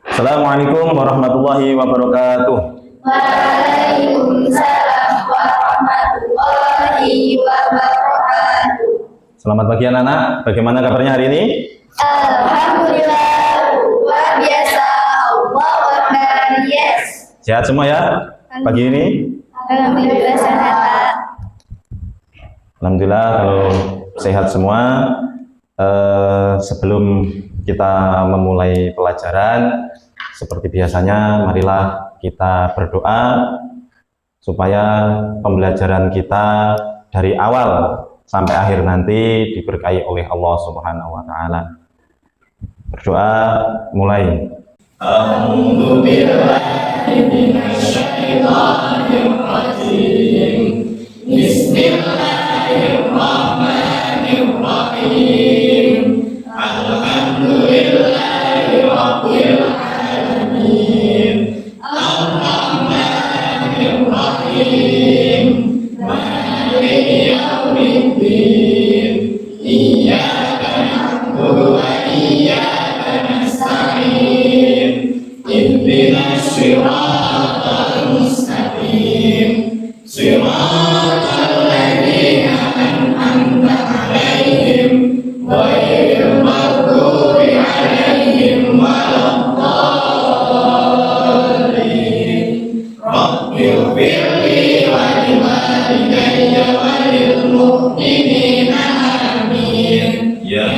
Assalamualaikum warahmatullahi wabarakatuh. Waalaikumsalam warahmatullahi wabarakatuh. Selamat pagi anak-anak. Bagaimana kabarnya hari ini? Alhamdulillah, luar biasa. Allahu Akbar. Yes. Sehat semua ya pagi ini? Alhamdulillah sehat, Pak. Alhamdulillah kalau sehat semua. Sebelum kita memulai pelajaran, seperti biasanya, marilah kita berdoa supaya pembelajaran kita dari awal sampai akhir nanti diberkahi oleh Allah Subhanahu wa Ta'ala. Berdoa mulai. A'udzu billahi minasyaitonir rajim. Bismillahirrahmanirrahim. Alhamdulillahi rabbil alamin. Ar-rahmanir rahim. Maliki yaumiddin. Iyyaka na'budu wa iyyaka nasta'in. Ihdinas siratal mustaqim. Siratal ladzina an'amta 'alaihim ghairil maghdubi 'alaihim waladdallin. Rabbighfirli wa liwalidayya wa lil mu'minina amin. Ya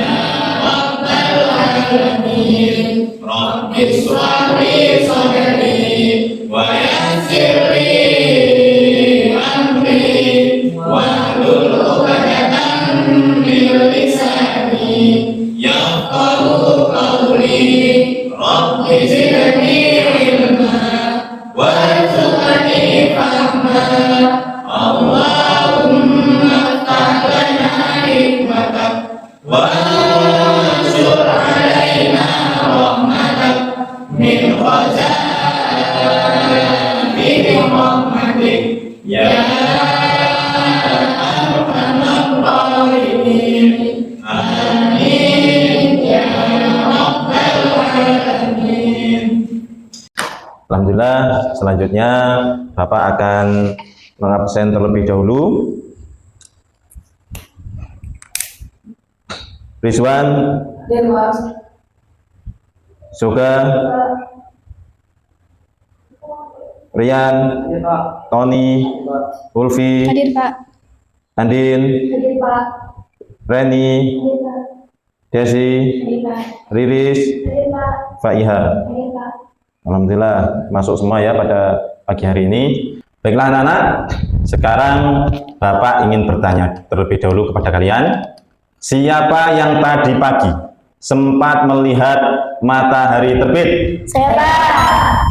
rabbal alamin. Rabbi shrah li sadri wa yassir li amri wahlul 'uqdatam min lisani yafqahu qawli. Rabbi zidni ilma warzuqni fahma. Allahumma iftah lana hikmatak wanshur 'alaina rahmatak min khazaini rahmatik ya arhamar rahimin. Amin ya rabbal alamin. Alhamdulillah, selanjutnya Bapak akan mengabsen terlebih dahulu. Rizwan, Suga, Rian, Tony, Ulfi, Hadir, Pak. Andin, Hadir, Pak. Reni, Hadir, Pak. Desi, Hadir, Pak. Riris, Hadir, Pak. Faiha. Hadir, Pak. Alhamdulillah masuk semua ya pada pagi hari ini. Baiklah anak-anak, sekarang Bapak ingin bertanya terlebih dahulu kepada kalian. Siapa yang tadi pagi sempat melihat matahari terbit? Saya, Pak.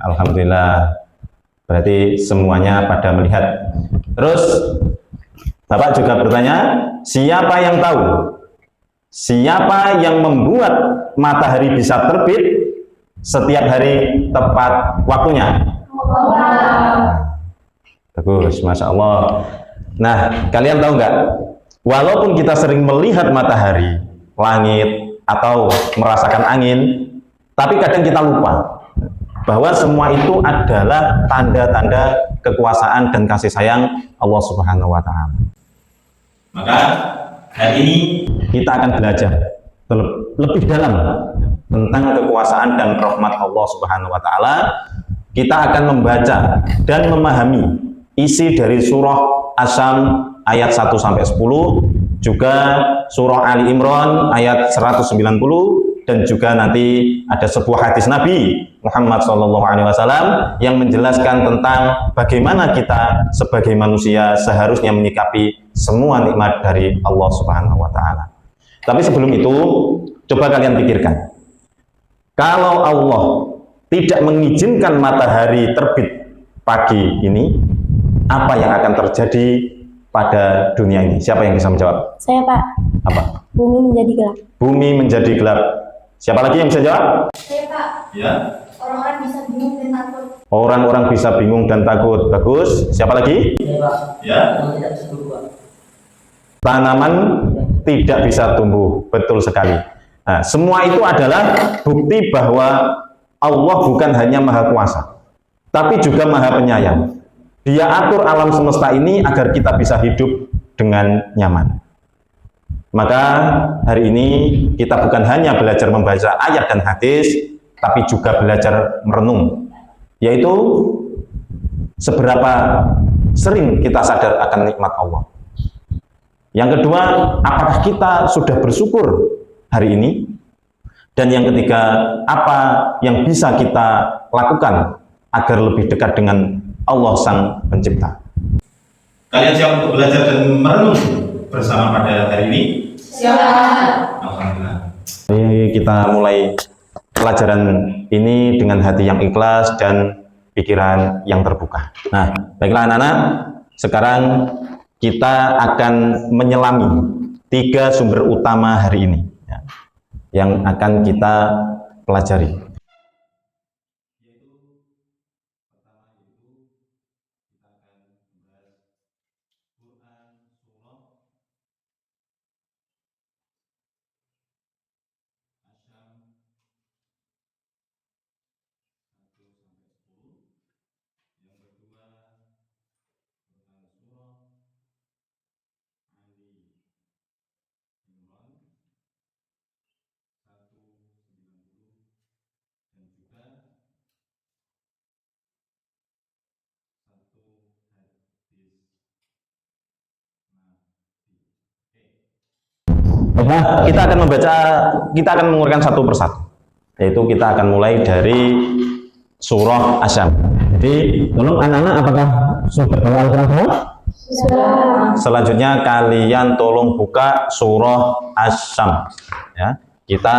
Alhamdulillah, berarti semuanya pada melihat. Terus Bapak juga bertanya, siapa yang tahu siapa yang membuat matahari bisa terbit setiap hari tepat waktunya? Bagus, Masya Allah. Nah, kalian tahu nggak? Walaupun kita sering melihat matahari, langit, atau merasakan angin, tapi kadang kita lupa bahwa semua itu adalah tanda-tanda kekuasaan dan kasih sayang Allah Subhanahu wa Ta'ala. Maka hari ini kita akan belajar lebih dalam tentang kekuasaan dan rahmat Allah Subhanahu wa Ta'ala. Kita akan membaca dan memahami isi dari surah Asy-Syams ayat 1 sampai 10, juga surah Ali Imran ayat 190, dan juga nanti ada sebuah hadis Nabi Muhammad SAW yang menjelaskan tentang bagaimana kita sebagai manusia seharusnya menyikapi semua nikmat dari Allah Subhanahu wa Ta'ala. Tapi sebelum itu, coba kalian pikirkan, kalau Allah tidak mengizinkan matahari terbit pagi ini, apa yang akan terjadi pada dunia ini? Siapa yang bisa menjawab? Saya, Pak. Apa? Bumi menjadi gelap. Bumi menjadi gelap. Siapa lagi yang bisa jawab? Saya, Pak. Ya. Orang-orang bisa bingung dan takut. Orang-orang bisa bingung dan takut. Bagus. Siapa lagi? Ya. Tanaman tidak bisa tumbuh. Betul sekali. Nah, semua itu adalah bukti bahwa Allah bukan hanya Maha Kuasa, tapi juga Maha Penyayang. Dia atur alam semesta ini agar kita bisa hidup dengan nyaman. Maka hari ini kita bukan hanya belajar membaca ayat dan hadis, tapi juga belajar merenung, yaitu seberapa sering kita sadar akan nikmat Allah. Yang kedua, apakah kita sudah bersyukur hari ini? Dan yang ketiga, apa yang bisa kita lakukan agar lebih dekat dengan Allah Sang Pencipta? Kalian siap untuk belajar dan merenung bersama pada hari ini? Siap. Alhamdulillah. Jadi kita mulai pelajaran ini dengan hati yang ikhlas dan pikiran yang terbuka. Nah, baiklah anak-anak, sekarang kita akan menyelami 3 sumber utama hari ini ya, yang akan kita pelajari. Nah, kita akan menguraikan satu persatu. Yaitu kita akan mulai dari surah Asyam. Jadi, tolong anak-anak apakah sudah bawa Al-Quran semua? Selanjutnya kalian tolong buka surah Asyam. Ya, kita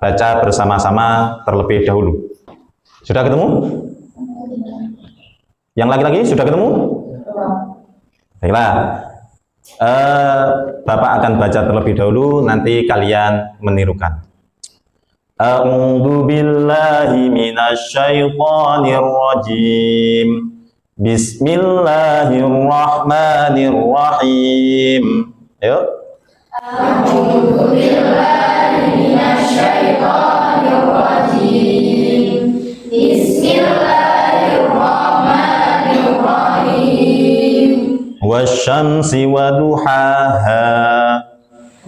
baca bersama-sama terlebih dahulu. Sudah ketemu? Yang laki-laki sudah ketemu? Baiklah. Bapak akan baca terlebih dahulu, nanti kalian menirukan. A'udzu billahi minasyaitonir rajim. Bismillahirrahmanirrahim. Ayo. A'udzu billahi minasyaitonir rajim. Bismillahirrahmanirrahim. Wasyamsi wa duhaha.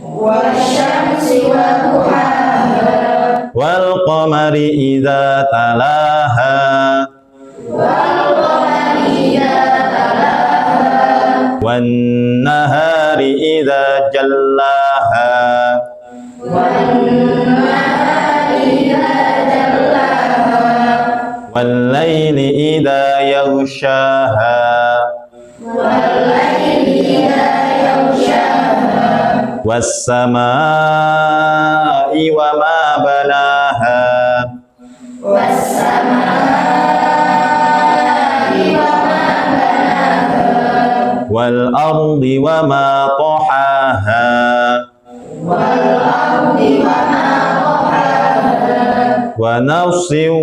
Wasyamsi wa duhaha. Wal qamari idza talaha. Wal qamari idza talaha. Wan nahari idza jallaha. Wan nahari idza jallaha. Wal laili idza yaghshaha. Was-samaa'i wa ma banaha. Was-samaa'i wa ma banaha. Wal ardi wa ma tahaha. Wal ardi wa ma tahaha. Wa nafsin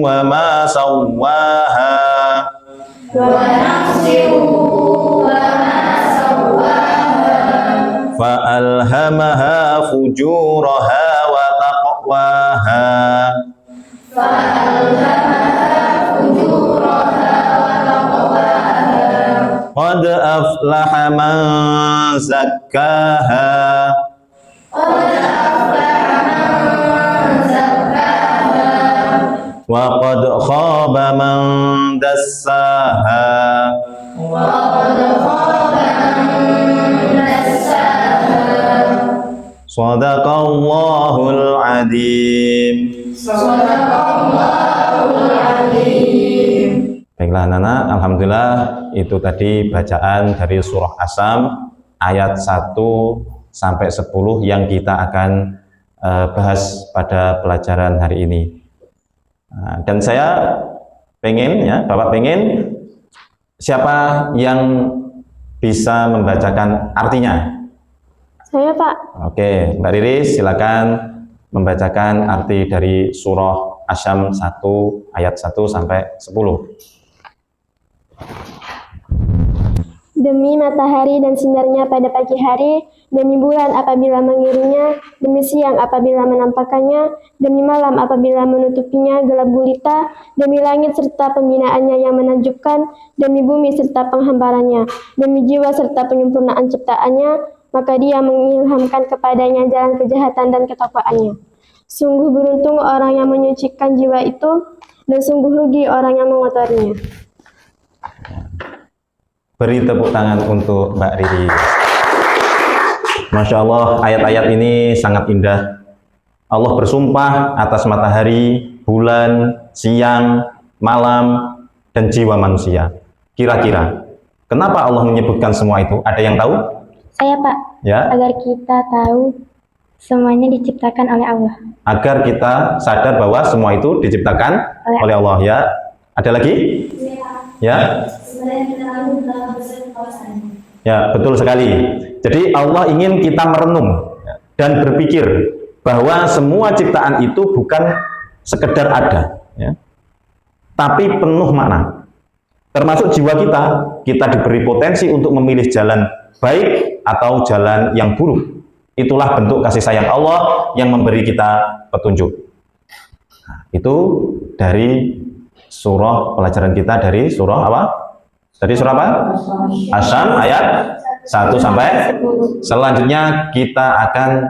wa ma sawwaha. Wa nafsin wa ma sawwaha. Fa alhamaha fujuraha wa taqwaha. Fa alhamaha fujuraha wa taqwaha. Qad aflaha man zakkaha. Qad aflaha man zakkaha. Wa qad khaba man dassaha. Wa qad khaba man dassaha. Shadaqallahul adzim. Shadaqallahul adzim. Baiklah anak-anak, alhamdulillah itu tadi bacaan dari surah Asyam ayat 1 sampai 10 yang kita akan bahas pada pelajaran hari ini. Nah, dan saya pengen ya, Bapak pengen siapa yang bisa membacakan artinya? Saya, Pak. Oke, Mbak Riris silakan membacakan arti dari surah Asyam 1 ayat 1 sampai 10. demi matahari dan sinarnya pada pagi hari, demi bulan apabila mengiringnya, demi siang apabila menampakkannya, demi malam apabila menutupinya gelap gulita, demi langit serta pembinaannya yang menakjubkan, demi bumi serta penghamparannya, demi jiwa serta penyempurnaan ciptaannya, maka Dia mengilhamkan kepadanya jalan kejahatan dan ketakwaannya. Sungguh beruntung orang yang menyucikan jiwa itu, dan sungguh rugi orang yang mengotorinya. Beri tepuk tangan untuk Mbak Riri. Masya Allah, ayat-ayat ini sangat indah. Allah bersumpah atas matahari, bulan, siang, malam, dan jiwa manusia. Kira-kira, kenapa Allah menyebutkan semua itu? Ada yang tahu? Saya, Pak, Ya, agar kita tahu semuanya diciptakan oleh Allah. agar kita sadar bahwa semua itu diciptakan oleh Allah. Ya, ada lagi? Ya. Ya, betul sekali. Jadi Allah ingin kita merenung dan berpikir bahwa semua ciptaan itu bukan sekedar ada, ya, tapi penuh makna. Termasuk jiwa kita, kita diberi potensi untuk memilih jalan baik atau jalan yang buruk. Itulah bentuk kasih sayang Allah yang memberi kita petunjuk. Nah, itu dari surah pelajaran kita dari surah apa? Dari surah apa? Asy-Syams ayat 1 sampai. Selanjutnya kita akan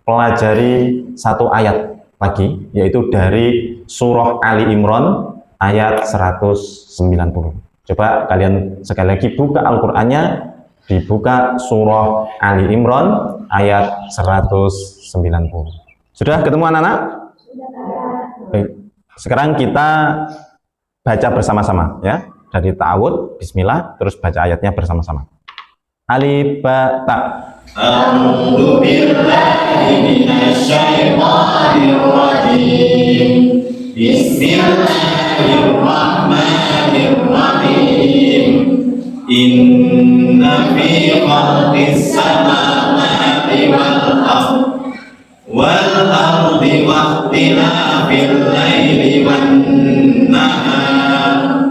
pelajari satu ayat lagi, yaitu dari surah Ali Imran ayat 190. Coba kalian sekali lagi buka Al-Qur'annya, dibuka surah Ali Imran ayat 190. Sudah ketemu anak-anak? Baik. Sekarang kita baca bersama-sama, ya. Dari ta'awud, bismillah, terus baca ayatnya bersama-sama. Alif ba ta. A'udzu billahi minasyaitonir rajim. Bismillahirrahmanirrahim. Inna fi khalqis samawati wal ardi wa ikhtilafil laili wan nahar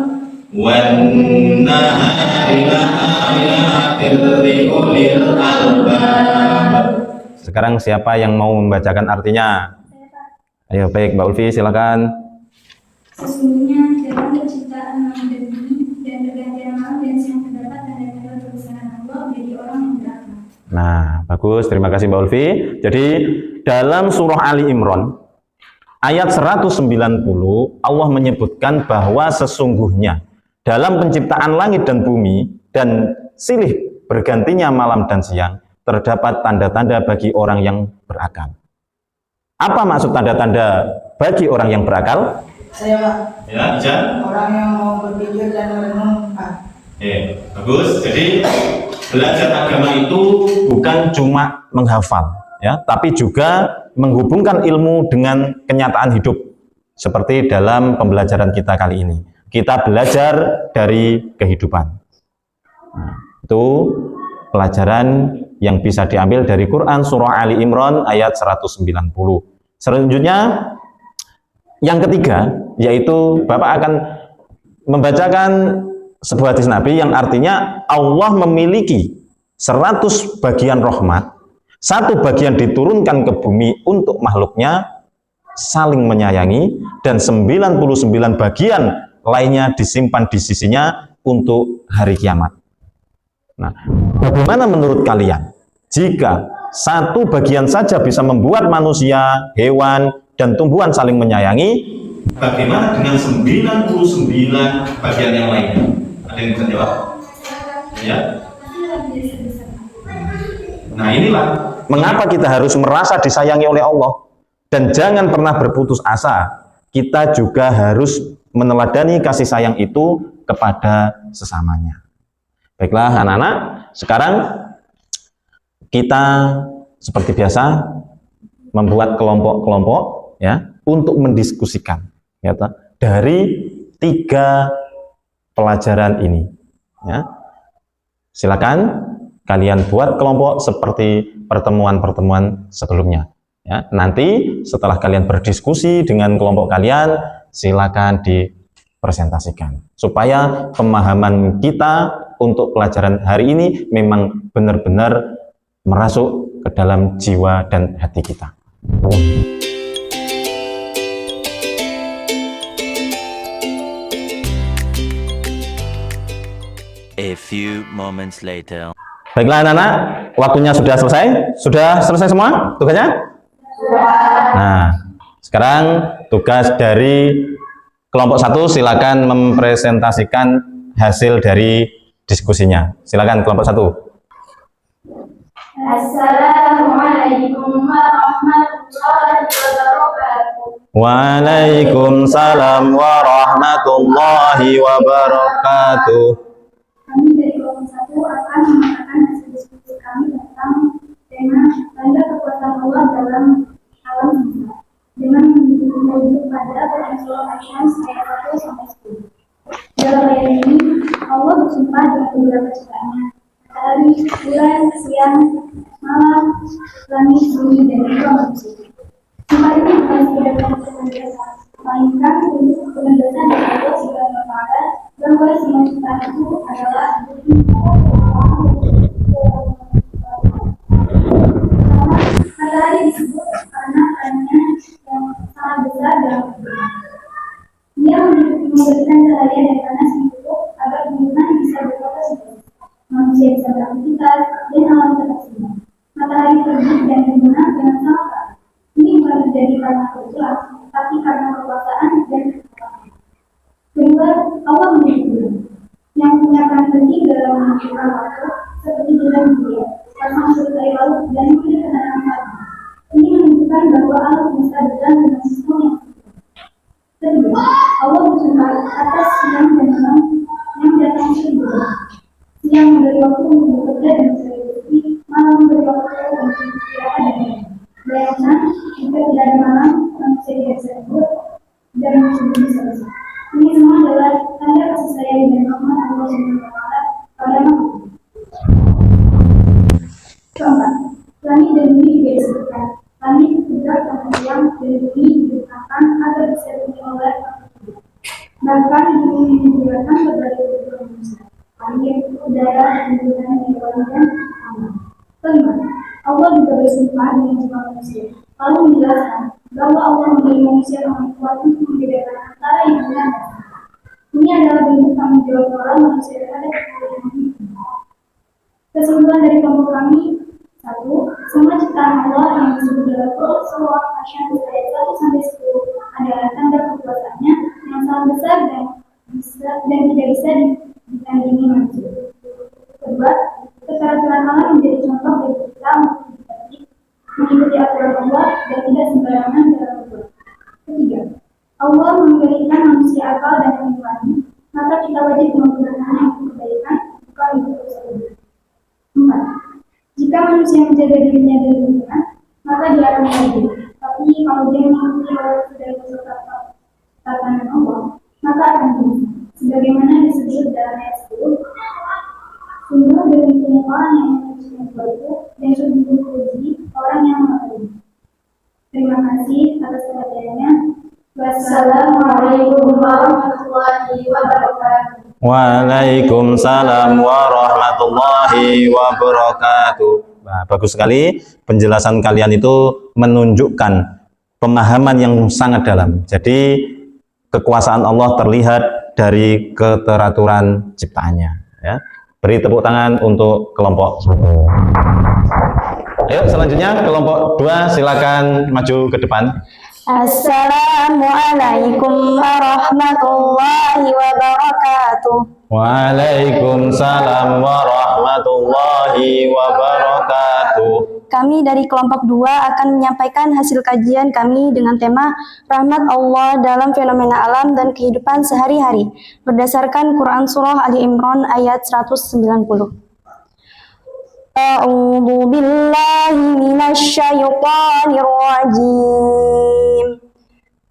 wan nahari laayatil liulil albab. Sekarang siapa yang mau membacakan artinya? Ayo, baik, Mbak Ulfi, silakan. Sesungguhnya dalam penciptaan langit dan bumi dan pergantian malam dan siang terdapat tanda-tanda kebesaran Allah bagi orang yang berakal. Nah, bagus, terima kasih Mbak Ulfi. Jadi dalam surah Ali Imran ayat 190 Allah menyebutkan bahwa sesungguhnya dalam penciptaan langit dan bumi dan silih bergantinya malam dan siang terdapat tanda-tanda bagi orang yang berakal. Apa maksud tanda-tanda bagi orang yang berakal? Saya, Pak. Ya, Ijan. Orang yang mau berpikir dan merenung, Pak. Bagus. Jadi belajar agama itu Bukan cuma menghafal, ya, tapi juga menghubungkan ilmu dengan kenyataan hidup. Seperti dalam pembelajaran kita kali ini. Kita belajar dari kehidupan. Nah, itu pelajaran yang bisa diambil dari Quran surah Ali Imran ayat 190. Selanjutnya yang ketiga, yaitu Bapak akan membacakan sebuah hadis Nabi yang artinya Allah memiliki 100 bagian rahmat, satu bagian diturunkan ke bumi untuk makhluknya saling menyayangi, dan 99 bagian lainnya disimpan di sisinya untuk hari kiamat. Nah, bagaimana menurut kalian jika satu bagian saja bisa membuat manusia, hewan, dan tumbuhan saling menyayangi? bagaimana dengan 99 bagian yang lainnya? Ada yang bisa jawab? Ya. Nah, inilah Mengapa kita harus merasa disayangi oleh Allah? Dan jangan pernah berputus asa. Kita juga harus meneladani kasih sayang itu kepada sesamanya. Baiklah anak-anak, sekarang kita seperti biasa membuat kelompok-kelompok, ya, untuk mendiskusikan, ya, dari 3 pelajaran ini, ya. Silakan kalian buat kelompok seperti pertemuan-pertemuan sebelumnya, ya. Nanti setelah kalian berdiskusi dengan kelompok kalian, silakan dipresentasikan supaya pemahaman kita untuk pelajaran hari ini memang benar-benar merasuk ke dalam jiwa dan hati kita. A few moments later. Baiklah anak-anak, waktunya sudah selesai. Sudah selesai semua tugasnya? Nah, sekarang tugas dari kelompok 1 silakan mempresentasikan hasil dari diskusinya. Silakan kelompok 1. Assalamualaikum warahmatullahi wabarakatuh. Waalaikumsalam warahmatullahi wabarakatuh. Kami dari kelompok 1 akan mengatakan hasil diskusi kami tentang tema tanda kekuasaan Allah dalam alam semesta dengan merujuk pada Quran Surah Asy-Syams ayat 1 sampai 10. Dalam ayat ini Allah bersumpah dengan beberapa ciptaannya, matahari, bulan, siang, malam, langit, bumi, dan juga manusia. Sumpah ini bukan sekedar penegasan biasa, melainkan untuk penegasan dari Allah Subhanahu wa Ta'ala bahwa semua ciptaan itu adalah matahari disebut karena perannya yang sangat besar dalam kehidupan. Dia memberikan cahaya dari panas untuk agar lingkungan bisa berfotosintesa, manusia bisa beraktivitas, dan alam tetap seimbang. Matahari terbit dan terbenam dengan sama rata. Ini bukan terjadi karena kebetulan, tapi karena kekuasaan dan kekuatan. Kedua, Allah menjadi bulan yang punya peran penting dalam menentukan waktu, seperti bulan Julia, pasang surut laut, dan memberi ketenangan hati. Ini menunjukkan bahwa alam semesta berjalan dengan sistem yang sempurna. Kedua, Allah bersumpah atas siang dan malam yang datang silih berganti. Siang memberi waktu untuk bekerja dan mencari rezeki, malam memberi waktu untuk istirahat dan tidur. Bayangkan, jika tidak ada malam, manusia tidak bisa tidur dan hidup bisa bersih. Ini semua adalah tanda kasih sayang dan rahmat Allah Subhanahu wa Ta'ala pada makhluk. Keempat, langit dan bumi juga disebutkan. Langit bergerak karena siang dan bumi diciptakan agar bisa dihuni oleh makhluk. Bahkan bumi menyediakan berbagai kebutuhan manusia, air, udara, tumbuhan, hewan, dan alam. Kelima, Allah juga bersumpah dengan jiwa manusia, lalu menjelaskan bahwa Allah memberi manusia kemampuan untuk membedakan antara yang benar dan salah. Ini adalah bentuk tanggung jawab moral manusia terhadap kehidupan hidup. Kesimpulan dari kelompok kami, 1. Semua ciptaan Allah yang disebut dalam Quran Surah Asy-Syams ayat 1 sampai 10 adalah tanda kekuasaannya yang sangat besar dan tidak bisa ditandingi manusia. Kedua, keteraturan Allah menjadi contoh bagi kita untuk mengikuti aturan Allah dan tidak sembarangan dalam berbuat. Ketiga, Allah memberikan manusia akal dan nurani, maka kita wajib menggunakannya untuk kebaikan, bukan untuk kerusakan. 4. Jika manusia menjaga dirinya dan lingkungan, maka dia akan bahagia. Tapi kalau dia mengikuti wawasan dari tatanan Allah, maka akan binasa. Sebagaimana disebut dalam ayat 10, sungguh demikian orang yang mengikuti itu dan sungguh puji orang yang mengetahui. Terima kasih atas perhatiannya. Wassalamualaikum warahmatullahi wabarakatuh. Waalaikumsalam warahmatullahi wabarakatuh. Nah, bagus sekali penjelasan kalian itu menunjukkan pemahaman yang sangat dalam. Jadi kekuasaan Allah terlihat dari keteraturan ciptaannya. Ya. Beri tepuk tangan untuk kelompok 1. Ayo selanjutnya kelompok 2 silakan maju ke depan. Assalamualaikum warahmatullahi wabarakatuh. Waalaikumsalam warahmatullahi wabarakatuh. Kami dari kelompok 2 akan menyampaikan hasil kajian kami dengan tema Rahmat Allah dalam Fenomena Alam dan Kehidupan Sehari-hari berdasarkan Quran Surah Ali Imran ayat 190. A'udzu billahi minasy syaithanir rajim.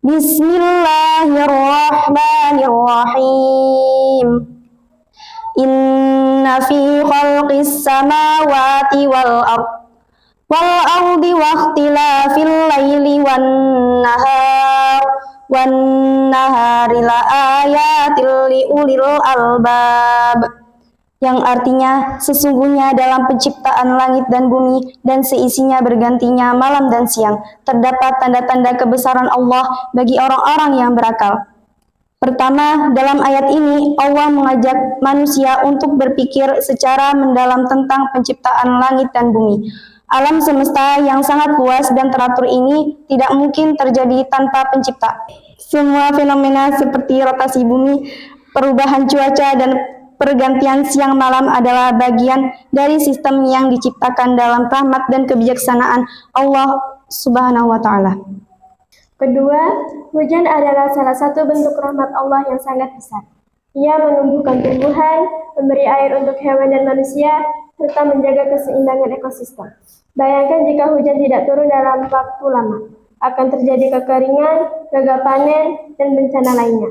Bismillahirrahmanirrahim. Inna fi khalqis samawati wal ardi wa ikhtilafil laili wan nahari la ayatil li ulil albab. yang artinya sesungguhnya dalam penciptaan langit dan bumi dan seisinya bergantinya malam dan siang terdapat tanda-tanda kebesaran Allah bagi orang-orang yang berakal. Pertama, dalam ayat ini Allah mengajak manusia untuk berpikir secara mendalam tentang penciptaan langit dan bumi. Alam semesta yang sangat luas dan teratur ini tidak mungkin terjadi tanpa pencipta. Semua fenomena seperti rotasi bumi, perubahan cuaca, dan pergantian siang malam adalah bagian dari sistem yang diciptakan dalam rahmat dan kebijaksanaan Allah Subhanahu wa Ta'ala. Kedua, hujan adalah salah satu bentuk rahmat Allah yang sangat besar. Ia menumbuhkan tumbuhan, memberi air untuk hewan dan manusia, serta menjaga keseimbangan ekosistem. Bayangkan jika hujan tidak turun dalam waktu lama, akan terjadi kekeringan, gagal panen, dan bencana lainnya.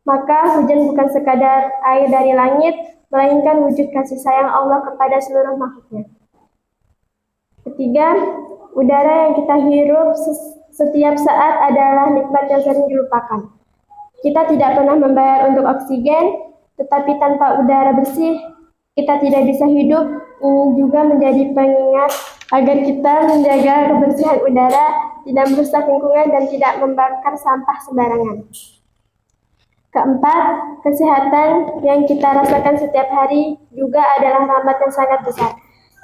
Maka hujan bukan sekadar air dari langit, melainkan wujud kasih sayang Allah kepada seluruh makhluknya. Ketiga, udara yang kita hirup setiap saat adalah nikmat yang sering dilupakan. Kita tidak pernah membayar untuk oksigen, tetapi tanpa udara bersih, kita tidak bisa hidup. Ini juga menjadi pengingat agar kita menjaga kebersihan udara, tidak merusak lingkungan, dan tidak membakar sampah sembarangan. Keempat, kesehatan yang kita rasakan setiap hari juga adalah rahmat yang sangat besar.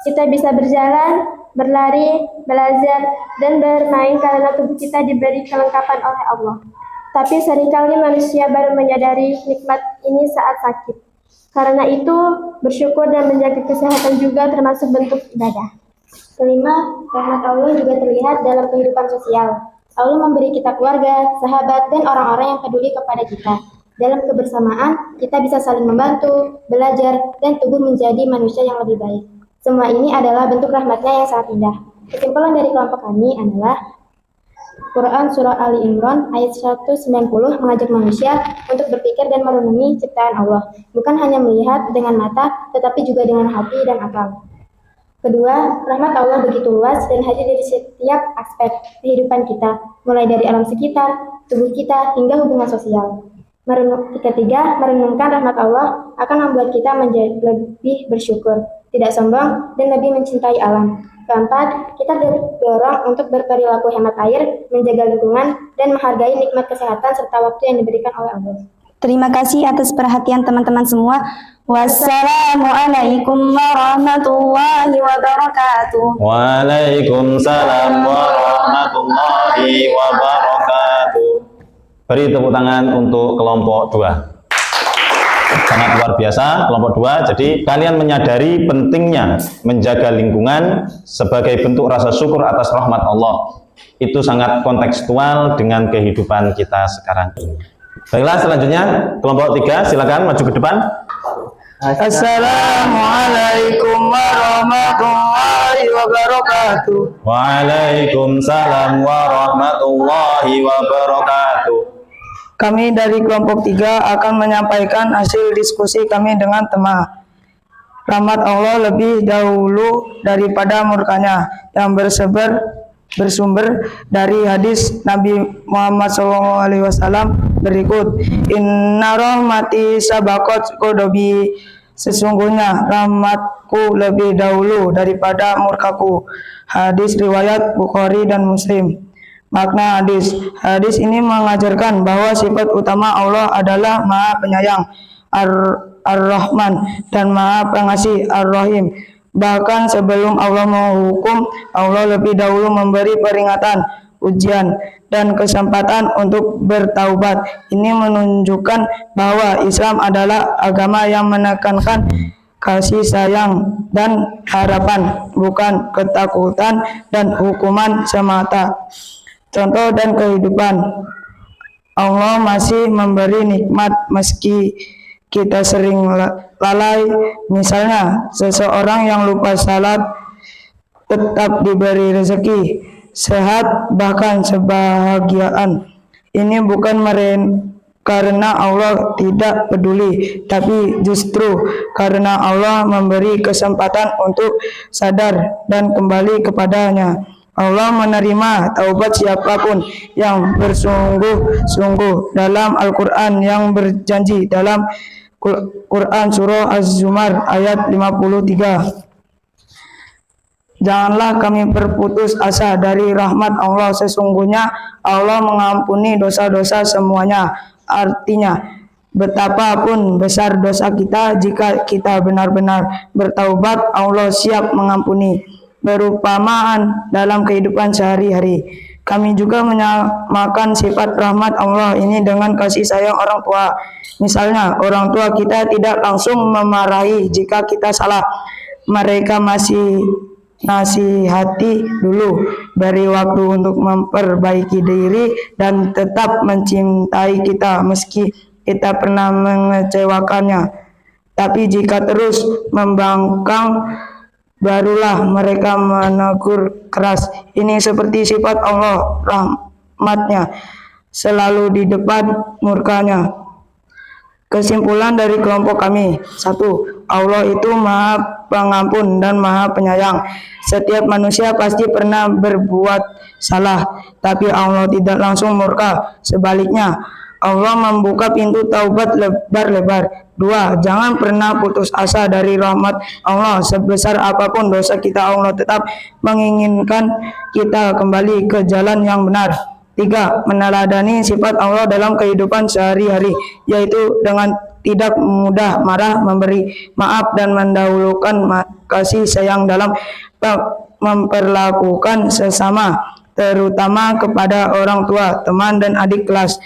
Kita bisa berjalan, berlari, belajar, dan bermain karena tubuh kita diberi kelengkapan oleh Allah. Tapi seringkali manusia baru menyadari nikmat ini saat sakit. Karena itu, bersyukur dan menjaga kesehatan juga termasuk bentuk ibadah. Kelima, rahmat Allah juga terlihat dalam kehidupan sosial. Allah memberi kita keluarga, sahabat, dan orang-orang yang peduli kepada kita. Dalam kebersamaan, kita bisa saling membantu, belajar, dan tumbuh menjadi manusia yang lebih baik. Semua ini adalah bentuk rahmatnya yang sangat indah. Kesimpulan dari kelompok kami adalah Quran Surah Ali Imran ayat 190 mengajak manusia untuk berpikir dan merenungi ciptaan Allah. Bukan hanya melihat dengan mata, tetapi juga dengan hati dan akal. Kedua, rahmat Allah begitu luas dan hadir dari setiap aspek kehidupan kita, mulai dari alam sekitar, tubuh kita, hingga hubungan sosial. Ketiga, merenungkan rahmat Allah akan membuat kita menjadi lebih bersyukur, tidak sombong, dan lebih mencintai alam. Keempat, kita didorong untuk berperilaku hemat air, menjaga lingkungan, dan menghargai nikmat kesehatan serta waktu yang diberikan oleh Allah. Terima kasih atas perhatian teman-teman semua. Wassalamualaikum warahmatullahi wabarakatuh. Waalaikumsalam warahmatullahi wabarakatuh. Beri tepuk tangan untuk kelompok 2. Sangat luar biasa kelompok 2. Jadi kalian menyadari pentingnya menjaga lingkungan sebagai bentuk rasa syukur atas rahmat Allah. Itu sangat kontekstual dengan kehidupan kita sekarang ini. Baiklah, selanjutnya kelompok 3, silakan maju ke depan. Assalamualaikum warahmatullahi wabarakatuh. Waalaikumsalam warahmatullahi wabarakatuh. Kami dari kelompok 3 akan menyampaikan hasil diskusi kami dengan tema rahmat Allah lebih dahulu daripada murkanya, yang bersumber dari hadis Nabi Muhammad SAW berikut. Inna rahmati sabaqat qadabi, sesungguhnya rahmatku lebih dahulu daripada murkaku. Hadis riwayat Bukhari dan Muslim. Makna hadis. Hadis ini mengajarkan bahwa sifat utama Allah adalah Maha Penyayang, Ar-Rahman, dan Maha Pengasih, Ar-Rahim. Bahkan sebelum Allah menghukum, Allah lebih dahulu memberi peringatan, ujian, dan kesempatan untuk bertaubat. Ini menunjukkan bahwa Islam adalah agama yang menekankan kasih sayang dan harapan, bukan ketakutan dan hukuman semata. Contoh dan kehidupan. Allah masih memberi nikmat meski kita sering lalai. Misalnya, seseorang yang lupa salat tetap diberi rezeki, sehat, bahkan kebahagiaan. Ini bukan karena Allah tidak peduli, tapi justru karena Allah memberi kesempatan untuk sadar dan kembali kepadanya. Allah menerima taubat siapapun yang bersungguh-sungguh. Dalam Al-Quran yang berjanji dalam Quran Surah Az-Zumar ayat 53. Janganlah kami berputus asa dari rahmat Allah, sesungguhnya Allah mengampuni dosa-dosa semuanya. Artinya, betapapun besar dosa kita, jika kita benar-benar bertaubat, Allah siap mengampuni. Berumpamaan dalam kehidupan sehari-hari, kami juga menyamakan sifat rahmat Allah ini dengan kasih sayang orang tua. Misalnya, orang tua kita tidak langsung memarahi jika kita salah. Mereka masih nasihati dulu, beri waktu untuk memperbaiki diri dan tetap mencintai kita meski kita pernah mengecewakannya. Tapi jika terus membangkang, barulah mereka menegur keras. Ini seperti sifat Allah, rahmatnya selalu di depan murkanya. Kesimpulan dari kelompok kami: 1. Allah itu Maha Pengampun dan Maha Penyayang. Setiap manusia pasti pernah berbuat salah, tapi Allah tidak langsung murka. Sebaliknya, Allah membuka pintu taubat lebar-lebar. 2. Jangan pernah putus asa dari rahmat Allah. Sebesar apapun dosa kita, Allah tetap menginginkan kita kembali ke jalan yang benar. 3. Meneladani sifat Allah dalam kehidupan sehari-hari, yaitu dengan tidak mudah marah, memberi maaf, dan mendahulukan kasih sayang dalam memperlakukan sesama, terutama kepada orang tua, teman, dan adik kelas.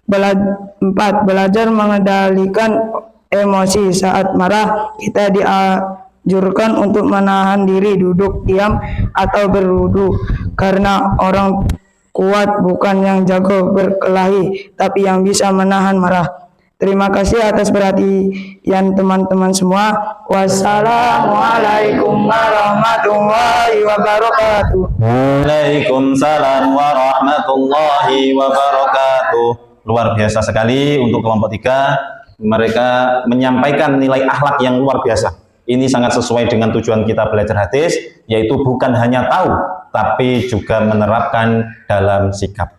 4. Belajar mengendalikan emosi. Saat marah, kita dianjurkan untuk menahan diri, duduk diam, atau berwudu, karena orang kuat bukan yang jago berkelahi, tapi yang bisa menahan marah. Terima kasih atas perhatian teman-teman semua. Wassalamualaikum warahmatullahi wabarakatuh. Waalaikumsalam warahmatullahi wabarakatuh. Luar biasa sekali untuk kelompok 3. Mereka menyampaikan nilai akhlak yang luar biasa. Ini sangat sesuai dengan tujuan kita belajar hadis, yaitu bukan hanya tahu, tapi juga menerapkan dalam sikap.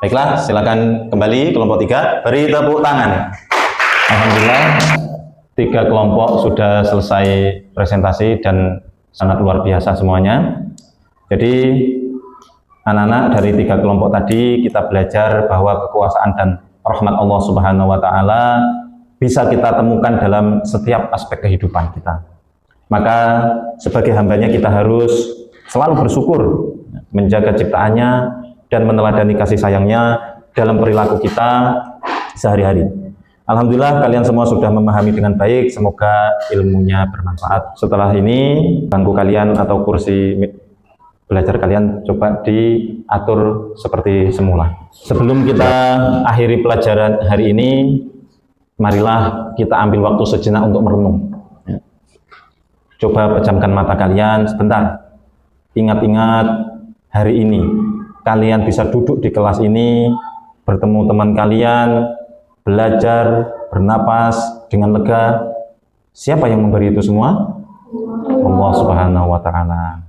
Baiklah, silakan kembali kelompok 3, beri tepuk tangan. Alhamdulillah, 3 kelompok sudah selesai presentasi dan sangat luar biasa semuanya. Jadi, anak-anak dari 3 kelompok tadi kita belajar bahwa kekuasaan dan rahmat Allah Subhanahu wa Ta'ala bisa kita temukan dalam setiap aspek kehidupan kita. Maka sebagai hambanya kita harus selalu bersyukur, menjaga ciptaannya, dan meneladani kasih sayangnya dalam perilaku kita sehari-hari. Alhamdulillah kalian semua sudah memahami dengan baik, semoga ilmunya bermanfaat. Setelah ini bangku kalian atau kursi belajar kalian coba diatur seperti semula. Sebelum kita akhiri pelajaran hari ini, marilah kita ambil waktu sejenak untuk merenung. Coba pejamkan mata kalian sebentar. Ingat-ingat hari ini kalian bisa duduk di kelas ini, bertemu teman kalian, belajar, bernapas dengan lega. Siapa yang memberi itu semua? Allah Subhanahu wa Ta'ala.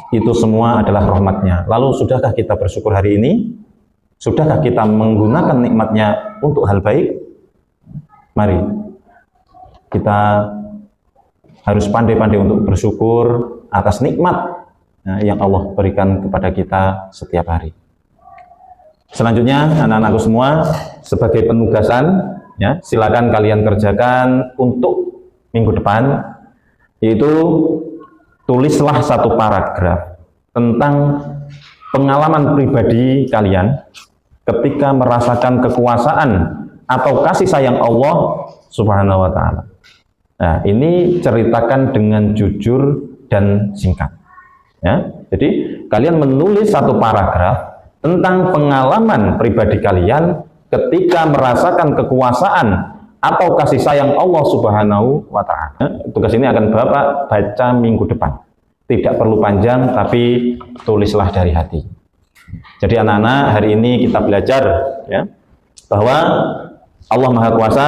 Itu semua adalah rahmatnya. Lalu sudahkah kita bersyukur hari ini? Sudahkah kita menggunakan nikmatnya untuk hal baik? Mari kita harus pandai-pandai untuk bersyukur atas nikmat yang Allah berikan kepada kita setiap hari. Selanjutnya, anak-anakku semua, sebagai penugasan, ya, silakan kalian kerjakan untuk minggu depan, yaitu tulislah 1 paragraf tentang pengalaman pribadi kalian ketika merasakan kekuasaan atau kasih sayang Allah Subhanahu wa Ta'ala. Nah, ini ceritakan dengan jujur dan singkat. Ya, jadi kalian menulis 1 paragraf tentang pengalaman pribadi kalian ketika merasakan kekuasaan atau kasih sayang Allah Subhanahu wa Ta'ala. Tugas ini akan Bapak baca minggu depan. Tidak perlu panjang, tapi tulislah dari hati. Jadi anak-anak, hari ini kita belajar, ya, bahwa Allah Maha Kuasa,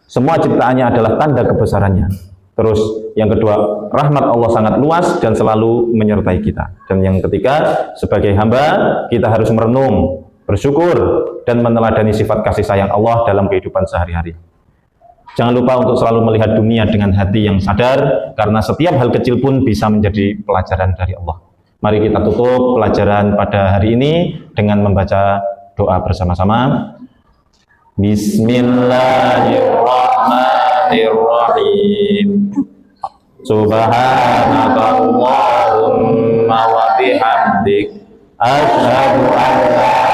semua ciptaannya adalah tanda kebesarannya. Terus yang kedua, rahmat Allah sangat luas dan selalu menyertai kita. Dan yang ketiga, sebagai hamba kita harus merenung bersyukur, dan meneladani sifat kasih sayang Allah dalam kehidupan sehari-hari. Jangan lupa untuk selalu melihat dunia dengan hati yang sadar, karena setiap hal kecil pun bisa menjadi pelajaran dari Allah. Mari kita tutup pelajaran pada hari ini dengan membaca doa bersama-sama. Bismillahirrahmanirrahim. Subhanaka Allahumma wa bihamdik, asyhadu an la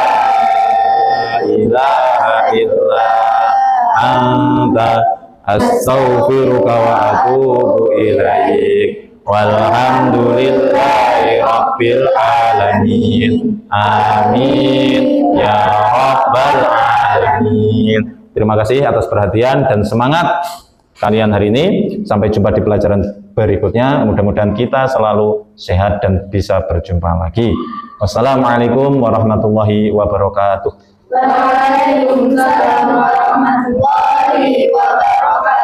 ilaha illa anta, astaghfiruka wa atubu ilaik. Walhamdulillahi rabbil alamin. Amin ya rabbal alamin. Terima kasih atas perhatian dan semangat kalian hari ini. Sampai jumpa di pelajaran berikutnya. Mudah-mudahan kita selalu sehat dan bisa berjumpa lagi. Wassalamualaikum warahmatullahi wabarakatuh. Waalaikumsalam warahmatullahi wabarakatuh.